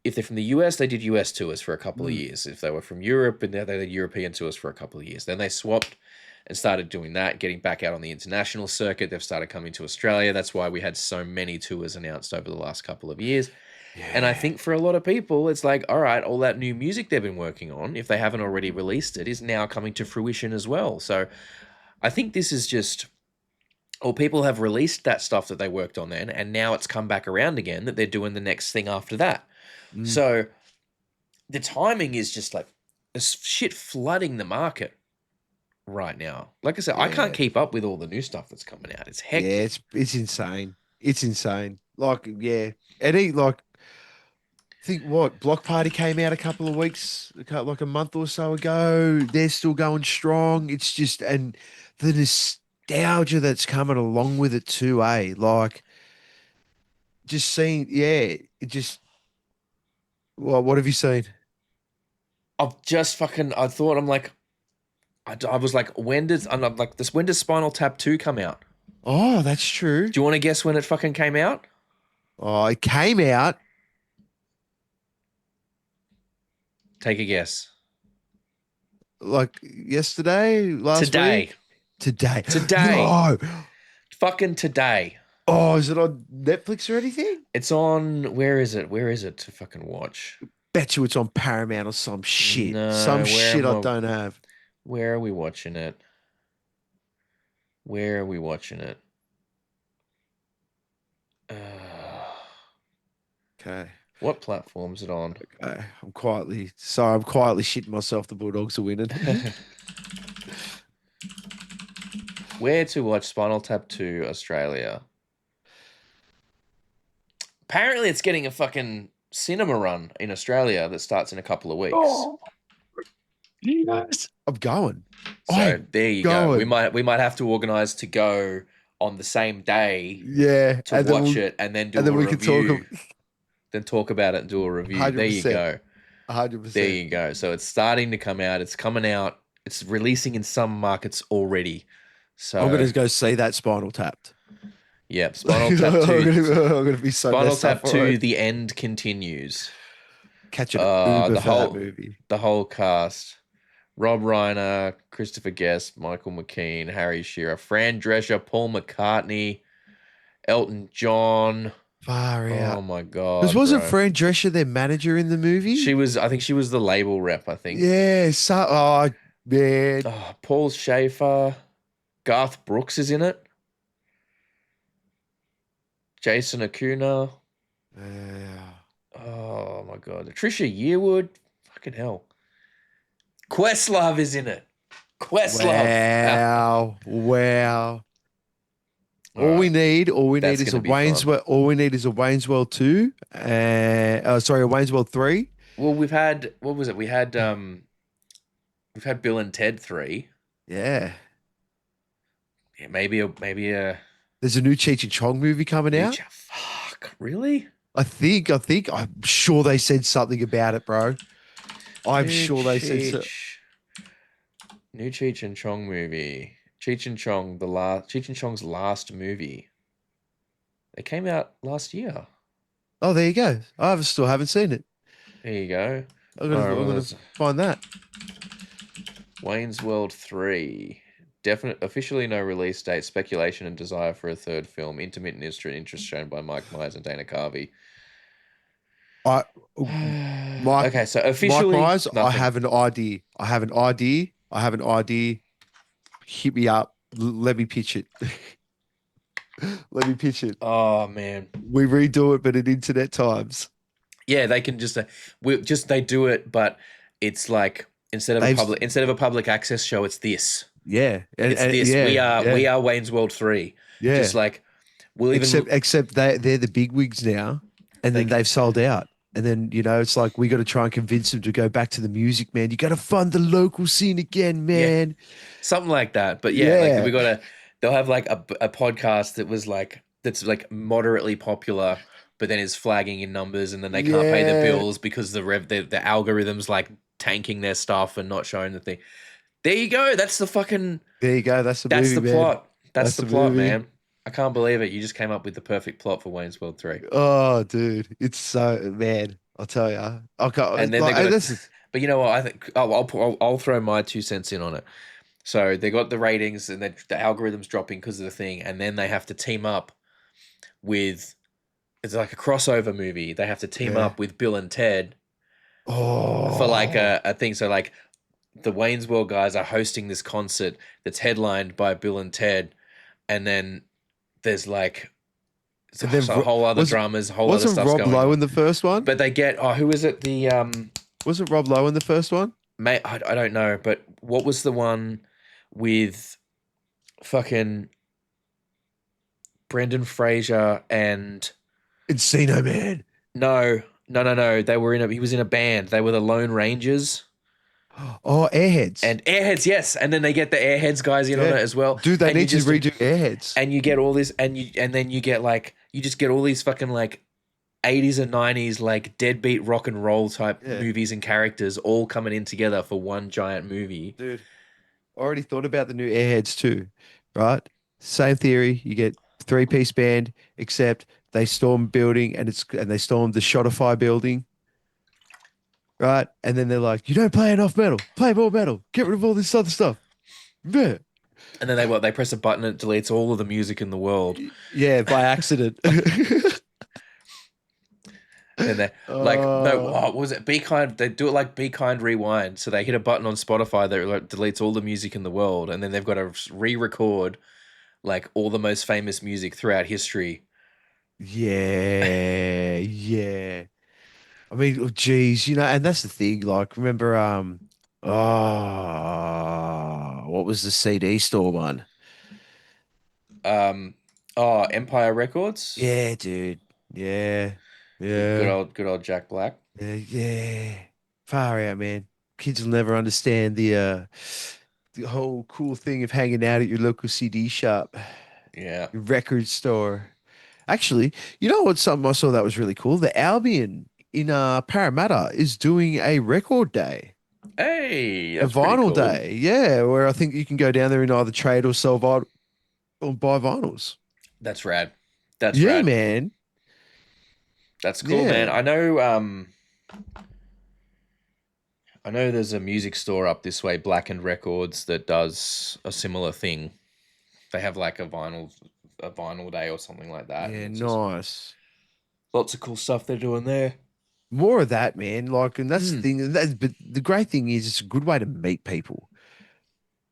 if they're from the US, they did US tours for a couple of years. If they were from Europe, and they did European tours for a couple of years. Then they swapped and started doing that, getting back out on the international circuit. They've started coming to Australia. That's why we had so many tours announced over the last couple of years. Yeah. And I think for a lot of people, it's like, all right, all that new music they've been working on, if they haven't already released it, is now coming to fruition as well. So I think this is just, people have released that stuff that they worked on then, and now it's come back around again that they're doing the next thing after that. So the timing is just like shit flooding the market right now. Like I said, I can't keep up with all the new stuff that's coming out. It's hectic. Yeah, it's insane. It's insane. Like, Eddie, like, think what Block Party came out a couple of weeks, like a month or so ago. They're still going strong. It's just, and the nostalgia that's coming along with it too, like just seeing, it just. Well, what have you seen? I've just I thought, I'm like, I was like, when does Spinal Tap 2 come out? Oh, that's true. Do you want to guess when it fucking came out? Oh, it came out. Take a guess. Like yesterday, last week? Today. No. Fucking today. Oh, is it on Netflix or anything? It's on, where is it to fucking watch? Bet you it's on Paramount or some shit. No, some shit I don't have. Where are we watching it? Okay. What platform is it on? Okay. I'm quietly shitting myself. The Bulldogs are winning. Where to watch Spinal Tap 2 Australia? Apparently it's getting a fucking cinema run in Australia that starts in a couple of weeks. Oh, yes. I'm going. So there you go. We might have to organise to go on the same day Yeah, to watch it and then do and a then we can review, then talk about it and do a review. There you 100%, go. 100%. There you go. So it's starting to come out. It's coming out. It's releasing in some markets already. I'm So gonna go see that Spinal Tapped. yeah, I'm gonna be so Spinal messed up Tap for 2, it. The End continues. Catch an Uber for that movie. The whole cast. Rob Reiner, Christopher Guest, Michael McKean, Harry Shearer, Fran Drescher, Paul McCartney, Elton John. Far Oh out. my Because god, wasn't bro. Fran Drescher their manager in the movie? I think she was the label rep, I think. Yeah. So, oh man. Oh, Paul Schaefer, Garth Brooks is in it. Jason Acuna. Yeah. Oh my god. Trisha Yearwood. Fucking hell. Questlove is in it. Questlove. Wow. Wow. All right. All we need That's is gonna be fun. All we need is a Wayne's World 2. Sorry, a Wayne's World 3. Well, we've had what was it? We've had Bill and Ted 3. Yeah. Yeah, maybe a There's a new Cheech and Chong movie coming new out. fuck, really? I'm sure they said something about it, bro. I'm New sure they said so. Cheech. New Cheech and Chong movie. Cheech and Chong's last movie. It came out last year. Oh, there you go. Still haven't seen it. There you go. I'm gonna find that. Wayne's World 3. Definite, officially no release date. Speculation and desire for a third film. Intermittent interest shown by Mike Myers and Dana Carvey. Okay, so officially, Mike Myers, I nothing. have an idea. Hit me up. Let me pitch it. Let me pitch it. Oh man, We redo it, but in internet times. yeah, they can just they do it, but it's like instead of a public access show, it's this. Yeah, It's this. Yeah, We are Wayne's World 3. yeah. Just like we'll even Except they're the big wigs now, and then they've sold out. And then, it's like we got to try and convince them to go back to the music, man. You got to fund the local scene again, man. Yeah. Something like that. But yeah, like they'll have like a podcast that's like moderately popular, but then is flagging in numbers, and then they can't pay the bills because the algorithm's like tanking their stuff and not showing the thing. There you go. That's the fucking. There you go. That's the plot. That's the plot, man. I can't believe it. You just came up with the perfect plot for Wayne's World 3. Oh, dude, it's so man. I'll tell you. And then but you know what? I think I'll throw my 2 cents in on it. So they got the ratings and the algorithm's dropping because of the thing, and then they have to team up with. It's like a crossover movie. They have to team up with Bill and Ted. For like a thing. So like the Wayne's World guys are hosting this concert that's headlined by Bill and Ted, and then there's like a whole other dramas, whole other stuff. Wasn't Rob Lowe in the first one? But they get who is it? The wasn't Rob Lowe in the first one? Mate, I don't know, but what was the one with fucking Brendan Fraser and Encino Man? No. They were he was in a band. They were the Lone Rangers. Oh, Airheads. And Airheads, yes. And then they get the Airheads guys in on it as well. Dude, they need to redo Airheads. And you get all this, and then you get like, you just get all these fucking like 80s and 90s like deadbeat rock and roll type movies and characters all coming in together for one giant movie. Dude, I already thought about the new Airheads too, right? Same theory. You get 3-piece band, except they storm building and they storm the Shotify building. Right, and then they're like, "You don't play enough metal. Play more metal. Get rid of all this other stuff." Yeah. And then they press a button and it deletes all of the music in the world. Yeah, by accident. And they're like, no, what was it? Be Kind. They do it like Be Kind Rewind. So they hit a button on Spotify that like deletes all the music in the world, and then they've got to re-record like all the most famous music throughout history. Yeah, yeah. I mean, geez, and that's the thing. Like, remember, what was the CD store one? Empire Records. Yeah, dude. Yeah, yeah. Good old Jack Black. Yeah. Far out, man. Kids will never understand the whole cool thing of hanging out at your local CD shop. Yeah. record store. Actually, you know what? Something I saw that was really cool. The Albion in Parramatta is doing a record day, Hey, a that's pretty vinyl cool. day. Yeah, where I think you can go down there and either trade or sell vinyl or buy vinyls. That's rad. That's Yeah, rad. man. That's cool, man. Yeah. I know there's a music store up this way, Blackened Records, that does a similar thing. They have like a vinyl day or something like that, and Yeah, it's just nice. lots of cool stuff they're doing there. More of that, man. Like, and that's the Mm. thing. But the great thing is, it's a good way to meet people,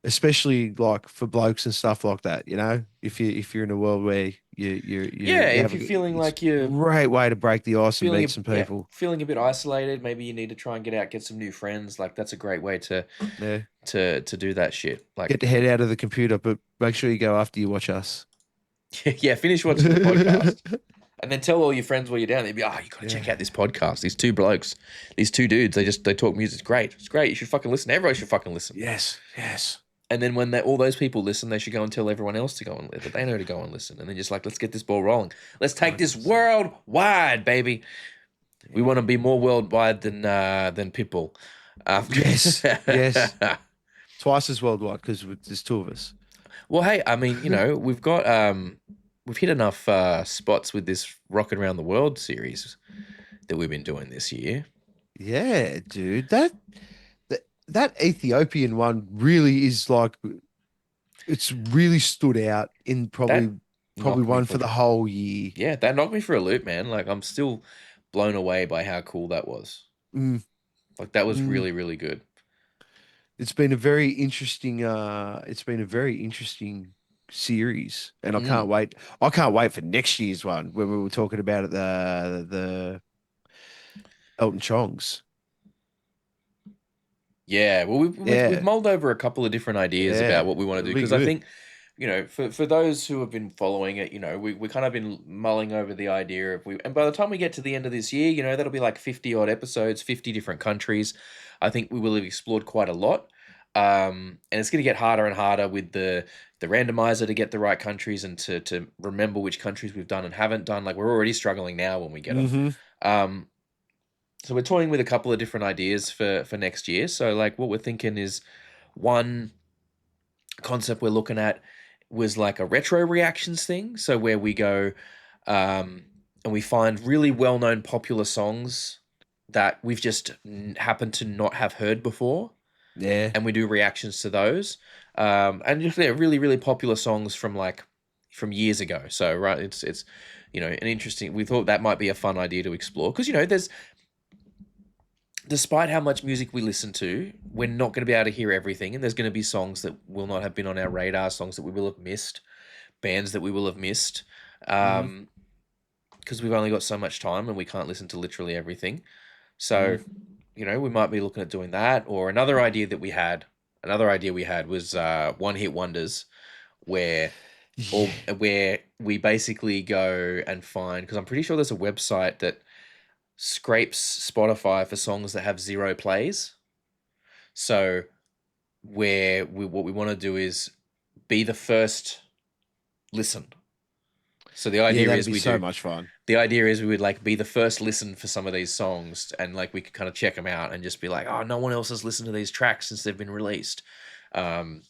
especially like for blokes and stuff like that. You know, if you're in a world where Yeah, you if have you're feeling it's like you're great way to break the ice and feeling meet some yeah, people. feeling a bit isolated, maybe you need to try and get out, get some new friends. Like that's a great way to Yeah, to do that shit. Like get the head out of the computer, but make sure you go after you watch us. yeah, finish watching the podcast. And then tell all your friends while you're down there, you gotta check Yeah. out this podcast. These two blokes, these two dudes, they talk music. It's great. It's great. You should fucking listen. Everybody should fucking listen. Yes, yes. And then when all those people listen, they should go and tell everyone else to go and that they know to go and listen. And then just like, let's get this ball rolling. Let's take this 100%. worldwide, baby. We want to be more worldwide than Pitbull. Yes, yes. Twice as worldwide because there's two of us. Well, hey, I mean, we've hit enough spots with this Rockin' Around the World series that we've been doing this year. Yeah, dude. That Ethiopian one really is like it's really stood out in probably That knocked me one for the whole year. Yeah, that knocked me for a loop, man. Like I'm still blown away by how cool that was. Mm, Like that was mm. really, really good. It's been a very interesting series, and I can't Mm. wait. I can't wait for next year's one when we were talking about it, the Elton Chongs. Yeah, well, we've Yeah, mulled over a couple of different ideas about yeah. what we want to It'll do be because I good. think, for those who have been following it, we kind of been mulling over the idea of and by the time we get to the end of this year, that'll be like 50 odd episodes, 50 different countries. I think we will have explored quite a lot. And it's going to get harder and harder with the randomizer to get the right countries and to remember which countries we've done and haven't done. Like we're already struggling now when we get them. hmm So we're toying with a couple of different ideas for next year. So like what we're thinking is one concept we're looking at was like a retro reactions thing. So where we go and we find really well-known popular songs that we've just happened to not have heard before. Yeah. And we do reactions to those. And just really, really popular songs from years ago. So right, it's an interesting. We thought that might be a fun idea to explore because there's, despite how much music we listen to, we're not going to be able to hear everything, and there's going to be songs that will not have been on our radar, songs that we will have missed, bands that we will have missed, because we've only got so much time and we can't listen to literally everything. So, we might be looking at doing that. Or another idea we had was one hit wonders, where where we basically go and find, because I'm pretty sure there's a website that scrapes Spotify for songs that have 0 plays. So what we want to do is be the first listen. So the idea is so much fun. The idea is we would be the first listen for some of these songs, and we could kind of check them out and just be like, oh, no one else has listened to these tracks since they've been released. Thought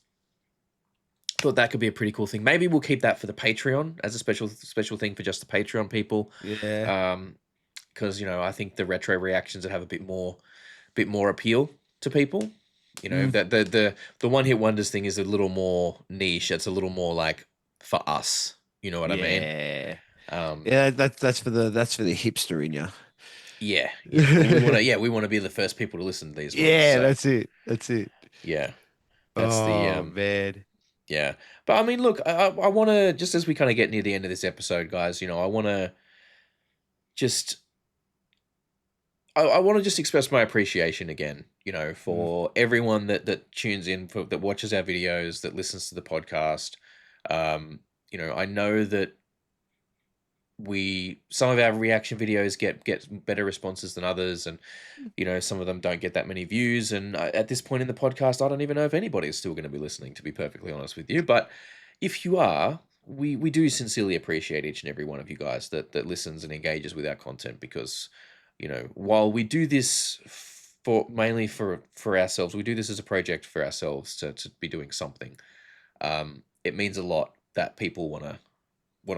that could be a pretty cool thing. Maybe we'll keep that for the Patreon as a special thing for just the Patreon people. Yeah. Because I think the retro reactions would have a bit more appeal to people. That the one hit wonders thing is a little more niche. It's a little more like for us. You know what I mean? Yeah. Yeah, that's for the hipster in you. Yeah. We want to be the first people to listen to these ones. Yeah, So, that's it. yeah. That's man. Yeah. But I mean, look, I want to, just as we kind of get near the end of this episode, guys, I want to just express my appreciation again, for everyone that tunes in, that watches our videos, that listens to the podcast. I know that some of our reaction videos get better responses than others, and some of them don't get that many views, and at this point in the podcast I don't even know if anybody is still going to be listening, to be perfectly honest with you. But if you are, we do sincerely appreciate each and every one of you guys that listens and engages with our content, because, you know, while we do this for mainly for ourselves, we do this as a project for ourselves to be doing something. It means a lot that people want to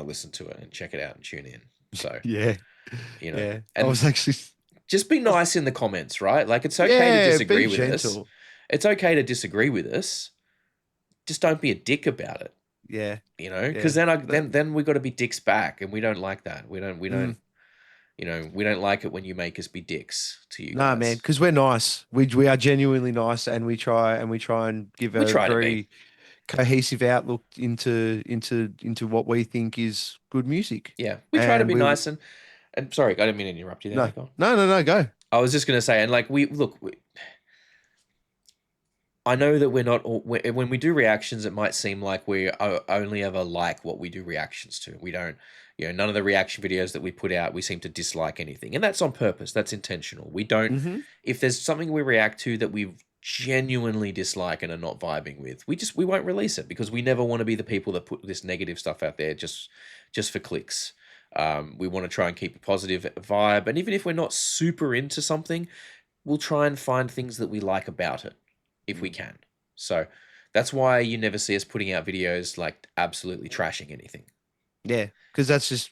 listen to it and check it out and tune in. So, Yeah. you know, Yeah. I and was actually. just be nice in the comments, right? Like, it's okay to Yeah. disagree Be with us. gentle. It's okay to disagree with us. Just don't be a dick about it. Yeah. You know, because then we got to be dicks back, and we don't like that. We don't. You know, we don't like it when you make us be dicks to you Nah, guys. man, because we're nice. We are genuinely nice, and we try and give We a try to be. very cohesive outlook into what we think is good music. Yeah, we try to And be we nice, and sorry, I didn't mean to interrupt you there, no, Nico. no, go. I was just gonna say, and like I know that we're not when we do reactions, it might seem like we only ever like what we do reactions to. We don't, you know, none of the reaction videos that we put out, we seem to dislike anything, and that's on purpose. That's intentional. We don't. If there's something we react to that we genuinely dislike and are not vibing with, we won't release it, because we never want to be the people that put this negative stuff out there just for clicks. We want to try and keep a positive vibe, and even if we're not super into something, we'll try and find things that we like about it, if we can. So that's why you never see us putting out videos like absolutely trashing anything. Yeah, because that's just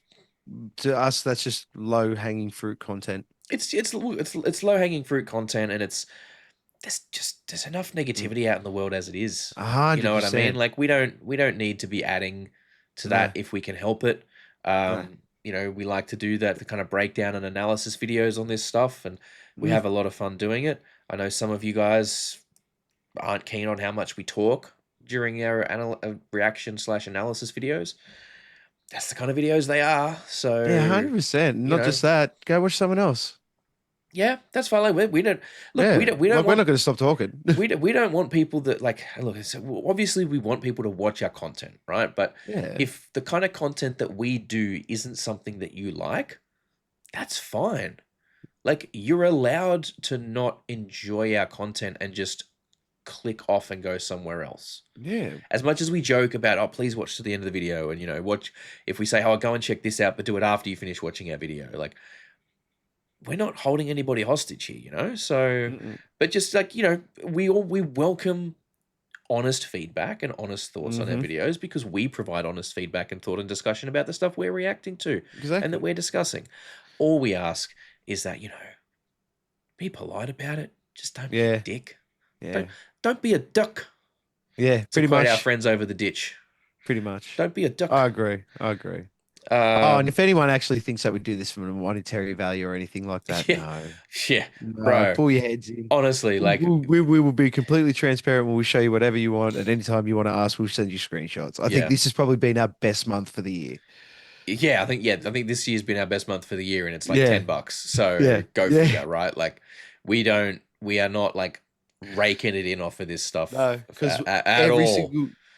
to us. That's just low hanging fruit content. It's low hanging fruit content, and there's enough negativity out in the world as it is. 100%. You know what I mean? Like, we don't need to be adding to that if we can help it. You know, we like to do that, the kind of breakdown and analysis videos on this stuff, and we have a lot of fun doing it. I know some of you guys aren't keen on how much we talk during our reaction/analysis videos. That's the kind of videos they are. So Yeah, 100%. Not just that. Go watch someone else. Yeah, that's fine. Like, we don't look. Yeah. We don't. We're not going to stop talking. we don't want people that, like, look. Obviously, we want people to watch our content, right? But if the kind of content that we do isn't something that you like, that's fine. Like, you're allowed to not enjoy our content and just click off and go somewhere else. Yeah. As much as we joke about, oh, please watch to the end of the video, and, you know, watch, if we say, oh, go and check this out, but do it after you finish watching our video, like, we're not holding anybody hostage here, you know? So, but just, like, you know, we welcome honest feedback and honest thoughts on our videos, because we provide honest feedback and thought and discussion about the stuff we're reacting to and that we're discussing. All we ask is that, you know, be polite about it. Just don't be a dick. Yeah. Don't be a duck. Yeah, pretty much. Our friends over the ditch. Pretty much. Don't be a duck. I agree. And if anyone actually thinks that we do this for a monetary value or anything like that, no, bro, pull your heads in. Honestly, like, we will be completely transparent. We'll show you whatever you want at any time you want to ask. We'll send you screenshots. I think this has probably been our best month for the year. Yeah, I think this year's been our best month for the year, and it's like $10. So go figure, right? Like, we are not like raking it in off of this stuff. No, because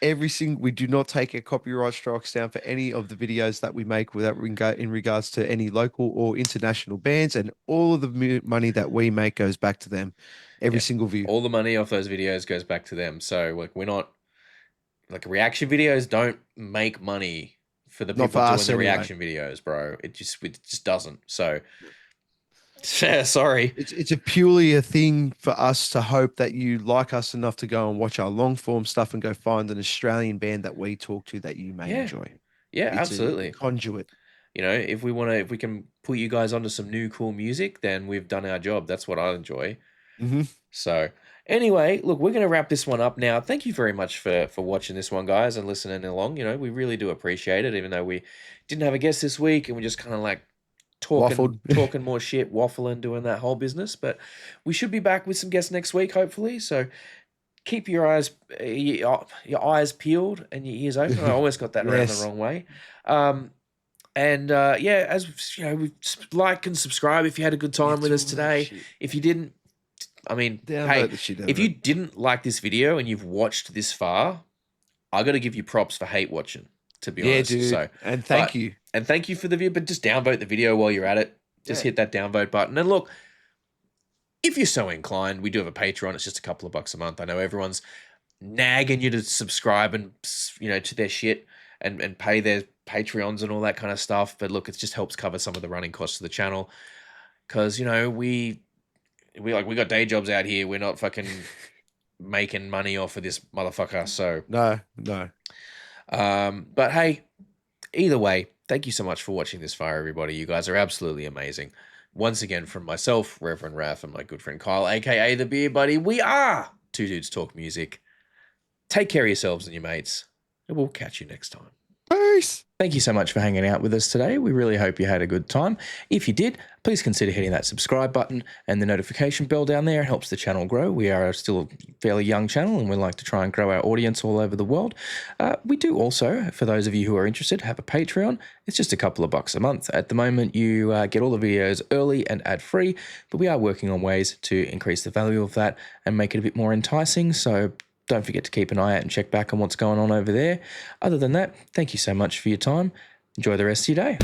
every single we do not take a copyright strikes down for any of the videos that we make without in regards to any local or international bands, and all of the money that we make goes back to them. Every single view. All the money off those videos goes back to them. So, like, we're not, like, reaction videos don't make money for the people doing the reaction videos, bro. It just doesn't. So, sorry. It's a purely a thing for us to hope that you like us enough to go and watch our long form stuff and go find an Australian band that we talk to that you may enjoy. Yeah, it's absolutely. A conduit. You know, if we can put you guys onto some new cool music, then we've done our job. That's what I enjoy. So anyway, look, we're going to wrap this one up now. Thank you very much for watching this one, guys, and listening along. You know, we really do appreciate it, even though we didn't have a guest this week, and we just kind of like talking more shit, waffling, doing that whole business. But we should be back with some guests next week, hopefully. So keep your eyes peeled and your ears open. I always got that around the wrong way. As you know, like and subscribe if you had a good time with us today. If you didn't, I mean, hey, if you didn't like this video and you've watched this far, I got to give you props for hate watching, to be honest. Dude. So, and thank you. And thank you for the view, but just downvote the video while you're at it. Just hit that downvote button. And look, if you're so inclined, we do have a Patreon. It's just a couple of bucks a month. I know everyone's nagging you to subscribe and, you know, to their shit. and pay their Patreons and all that kind of stuff. But look, it just helps cover some of the running costs of the channel because, you know, we got day jobs out here. We're not fucking making money off of this motherfucker. So No. But hey, either way, thank you so much for watching this far, everybody. You guys are absolutely amazing. Once again, from myself, Reverend Raph, and my good friend Kyle, aka the Beer Buddy, we are Two Dudes Talk Music. Take care of yourselves and your mates, and we'll catch you next time. Peace. Thank you so much for hanging out with us today. We really hope you had a good time. If you did, please consider hitting that subscribe button and the notification bell down there. It helps the channel grow. We are still a fairly young channel and we like to try and grow our audience all over the world. We do also, for those of you who are interested, have a Patreon. It's just a couple of bucks a month. At the moment, you get all the videos early and ad-free, but we are working on ways to increase the value of that and make it a bit more enticing. So don't forget to keep an eye out and check back on what's going on over there. Other than that, thank you so much for your time. Enjoy the rest of your day.